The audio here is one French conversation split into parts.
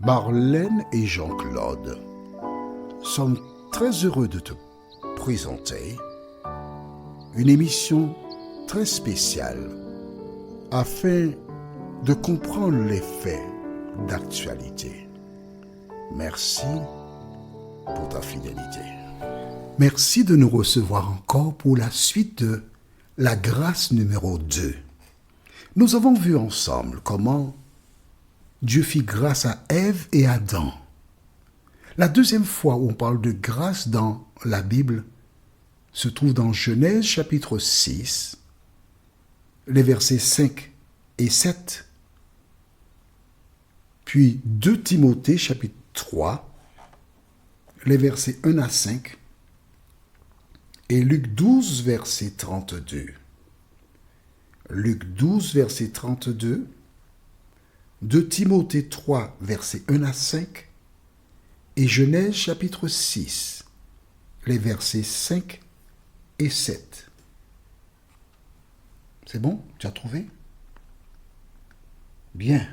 Marlène et Jean-Claude sommes très heureux de te présenter une émission très spéciale afin de comprendre les faits d'actualité. Merci pour ta fidélité. Merci de nous recevoir encore pour la suite de la grâce numéro 2. Nous avons vu ensemble comment Dieu fit grâce à Ève et Adam. La deuxième fois où on parle de grâce dans la Bible se trouve dans Genèse chapitre 6, les versets 5 et 7, puis 2 Timothée chapitre 3, les versets 1 à 5, et Luc 12, verset 32. Luc 12, verset 32, 2 Timothée 3, versets 1 à 5, et Genèse chapitre 6, les versets 5 et 7. C'est bon? Tu as trouvé? Bien.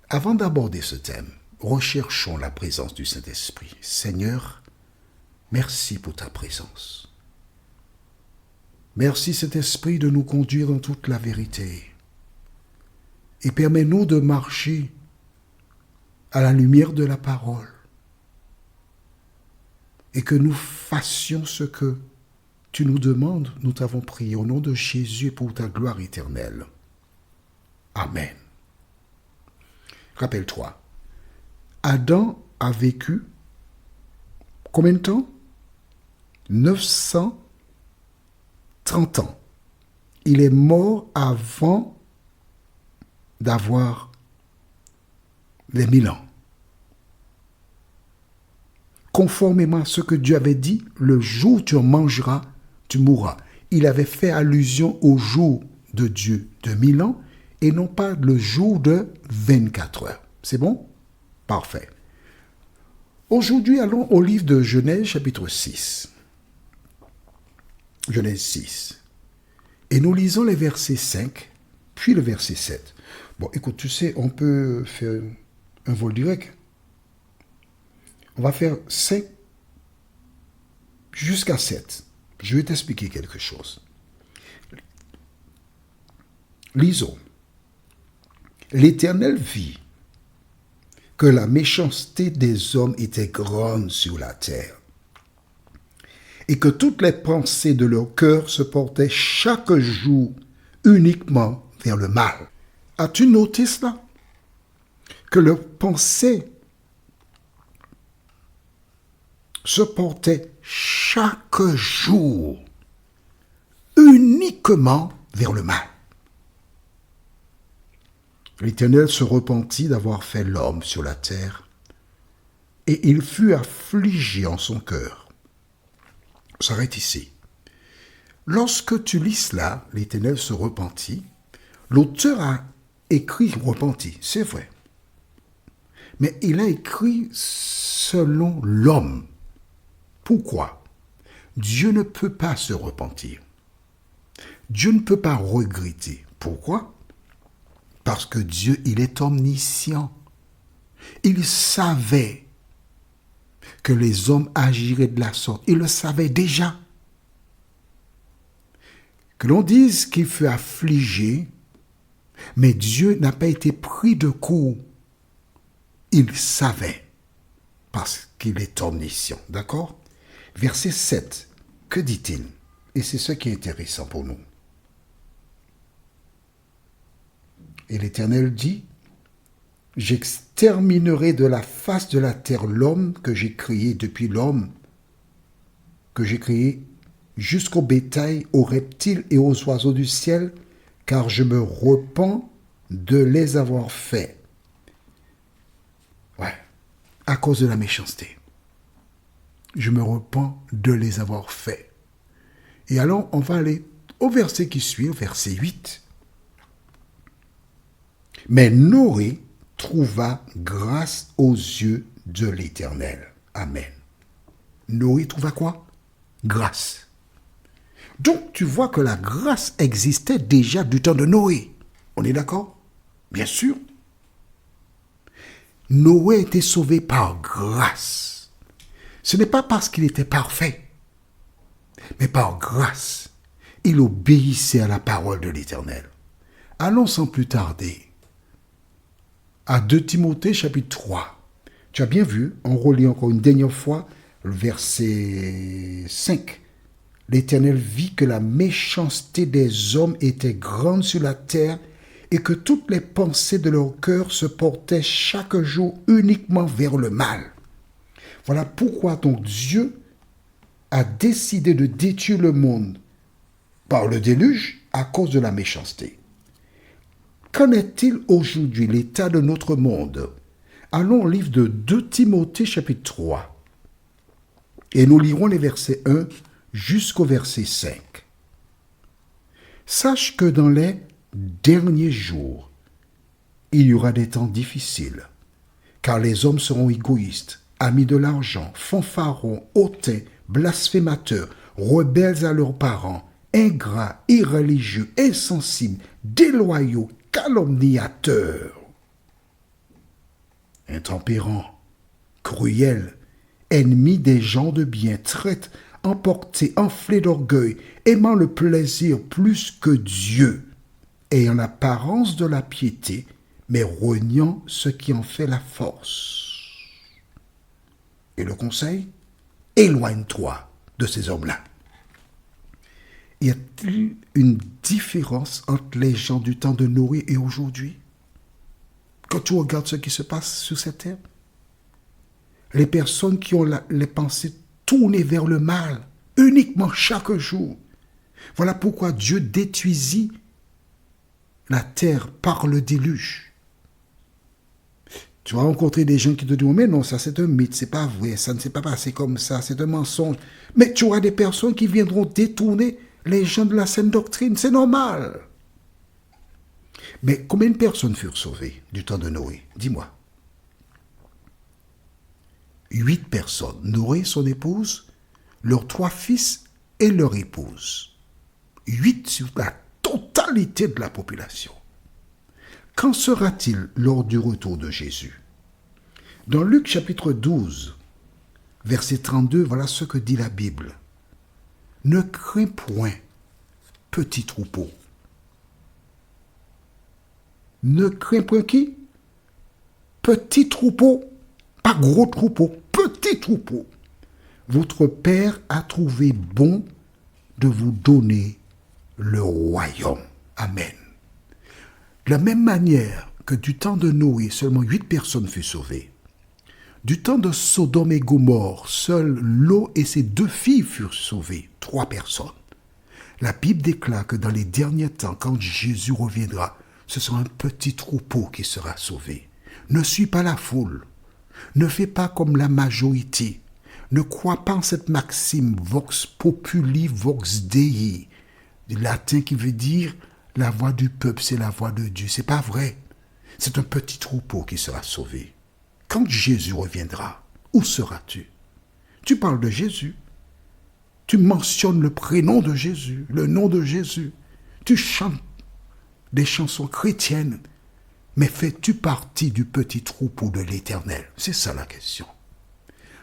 Avant d'aborder ce thème, recherchons la présence du Saint-Esprit. Seigneur, merci pour ta présence. Merci, Saint-Esprit, de nous conduire dans toute la vérité. Et permets-nous de marcher à la lumière de la parole. Et que nous fassions ce que tu nous demandes. Nous t'avons prié au nom de Jésus pour ta gloire éternelle. Amen. Rappelle-toi, Adam a vécu combien de temps? 930 ans. Il est mort avant d'avoir les 1000 ans. Conformément à ce que Dieu avait dit, le jour où tu en mangeras, tu mourras. Il avait fait allusion au jour de Dieu de 1000 ans et non pas le jour de 24 heures. C'est bon? Parfait. Aujourd'hui, allons au livre de Genèse chapitre 6. Genèse 6. Et nous lisons les versets 5, puis le verset 7. Bon, écoute, tu sais, on peut faire un vol direct. On va faire 5 jusqu'à 7. Je vais t'expliquer quelque chose. Lisons. L'Éternel vit que la méchanceté des hommes était grande sur la terre, et que toutes les pensées de leur cœur se portaient chaque jour uniquement vers le mal. As-tu noté cela? Que leurs pensées se portaient chaque jour uniquement vers le mal. L'Éternel se repentit d'avoir fait l'homme sur la terre, et il fut affligé en son cœur. On s'arrête ici. Lorsque tu lis cela, l'Éternel se repentit, l'auteur a écrit repenti, c'est vrai. Mais il a écrit selon l'homme. Pourquoi? Dieu ne peut pas se repentir. Dieu ne peut pas regretter. Pourquoi? Parce que Dieu, il est omniscient. Il savait que les hommes agiraient de la sorte. Il le savait déjà. Que l'on dise qu'il fut affligé, mais Dieu n'a pas été pris de court. Il savait, parce qu'il est omniscient. D'accord? Verset 7, que dit-il? Et c'est ce qui est intéressant pour nous. Et l'Éternel dit, « J'exterminerai de la face de la terre l'homme que j'ai créé depuis l'homme, que j'ai créé jusqu'au bétail, aux reptiles et aux oiseaux du ciel, car je me repens de les avoir faits. » Ouais, à cause de la méchanceté. Je me repens de les avoir faits. Et alors, on va aller au verset qui suit, au verset 8. Mais Noé trouva grâce aux yeux de l'Éternel. Amen. Noé trouva quoi? Grâce. Donc, tu vois que la grâce existait déjà du temps de Noé. On est d'accord? Bien sûr. Noé a été sauvé par grâce. Ce n'est pas parce qu'il était parfait, mais par grâce. Il obéissait à la parole de l'Éternel. Allons sans plus tarder à 2 Timothée chapitre 3. Tu as bien vu, on relit encore une dernière fois le verset 5. L'Éternel vit que la méchanceté des hommes était grande sur la terre et que toutes les pensées de leur cœur se portaient chaque jour uniquement vers le mal. Voilà pourquoi donc Dieu a décidé de détruire le monde par le déluge à cause de la méchanceté. Qu'en est-il aujourd'hui, l'état de notre monde? Allons au livre de 2 Timothée chapitre 3 et nous lirons les versets 1 jusqu'au verset 5. Sache que dans les derniers jours, il y aura des temps difficiles, car les hommes seront égoïstes, amis de l'argent, fanfarons, hautains, blasphémateurs, rebelles à leurs parents, ingrats, irréligieux, insensibles, déloyaux, calomniateurs, intempérants, cruels, ennemis des gens de bien, traîtres, emportés, enflés d'orgueil, aimant le plaisir plus que Dieu, ayant l'apparence de la piété, mais reniant ce qui en fait la force. Et le conseil? Éloigne-toi de ces hommes-là. Y a-t-il une différence entre les gens du temps de Noé et aujourd'hui? Quand tu regardes ce qui se passe sur cette terre, les personnes qui ont les pensées tournées vers le mal, uniquement chaque jour. Voilà pourquoi Dieu détruisit la terre par le déluge. Tu vas rencontrer des gens qui te diront, mais non, ça c'est un mythe, c'est pas vrai, ça ne s'est pas passé comme ça, c'est un mensonge. Mais tu auras des personnes qui viendront détourner les gens de la saine doctrine, c'est normal. Mais combien de personnes furent sauvées du temps de Noé? Dis-moi. 8 personnes. Noé, son épouse, leurs 3 fils et leur épouse. 8 sur la totalité de la population. Qu'en sera-t-il lors du retour de Jésus? Dans Luc chapitre 12, verset 32, voilà ce que dit la Bible. Ne crains point, petit troupeau. Ne crains point qui? Petit troupeau, pas gros troupeau, petit troupeau. Votre Père a trouvé bon de vous donner le royaume. Amen. De la même manière que du temps de Noé, seulement 8 personnes furent sauvées. Du temps de Sodome et Gomorrhe, seuls Lot et ses 2 filles furent sauvées, 3 personnes. La Bible déclare que dans les derniers temps, quand Jésus reviendra, ce sera un petit troupeau qui sera sauvé. Ne suis pas la foule. Ne fais pas comme la majorité. Ne crois pas en cette maxime vox populi, vox dei, du latin qui veut dire la voix du peuple, c'est la voix de Dieu. C'est pas vrai. C'est un petit troupeau qui sera sauvé. Quand Jésus reviendra, où seras-tu? Tu parles de Jésus. Tu mentionnes le prénom de Jésus, le nom de Jésus. Tu chantes des chansons chrétiennes. Mais fais-tu partie du petit troupeau de l'Éternel? C'est ça la question.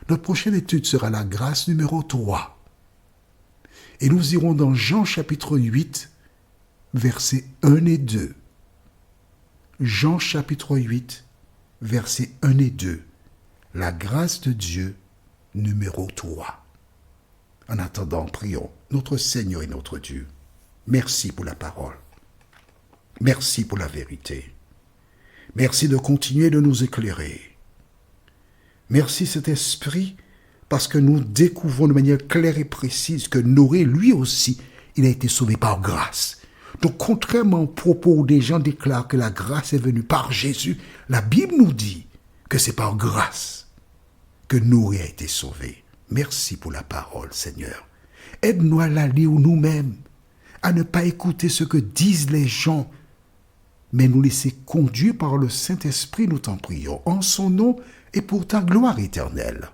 Notre prochaine étude sera la grâce numéro 3. Et nous irons dans Jean chapitre 8, versets 1 et 2. Jean chapitre 8, versets 1 et 2. La grâce de Dieu numéro 3. En attendant, prions. Notre Seigneur et notre Dieu, merci pour la parole. Merci pour la vérité. Merci de continuer de nous éclairer. Merci cet esprit, parce que nous découvrons de manière claire et précise que Noé, lui aussi, il a été sauvé par grâce. Donc, contrairement aux propos où des gens déclarent que la grâce est venue par Jésus, la Bible nous dit que c'est par grâce que Noé a été sauvé. Merci pour la parole, Seigneur. Aide-nous à la lire nous-mêmes, à ne pas écouter ce que disent les gens, mais nous laisser conduire par le Saint-Esprit, nous t'en prions, en son nom et pour ta gloire éternelle.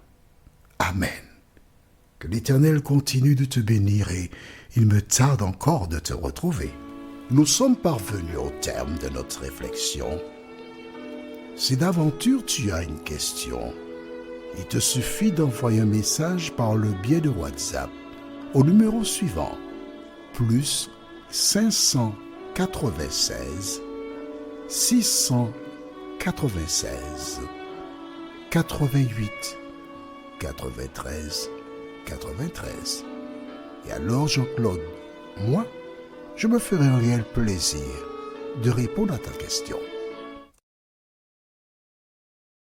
Amen. Que l'Éternel continue de te bénir et il me tarde encore de te retrouver. Nous sommes parvenus au terme de notre réflexion. Si d'aventure tu as une question, il te suffit d'envoyer un message par le biais de WhatsApp au numéro suivant, plus 596 696 88 93 93. Et alors Jean-Claude, moi, je me ferai un réel plaisir de répondre à ta question.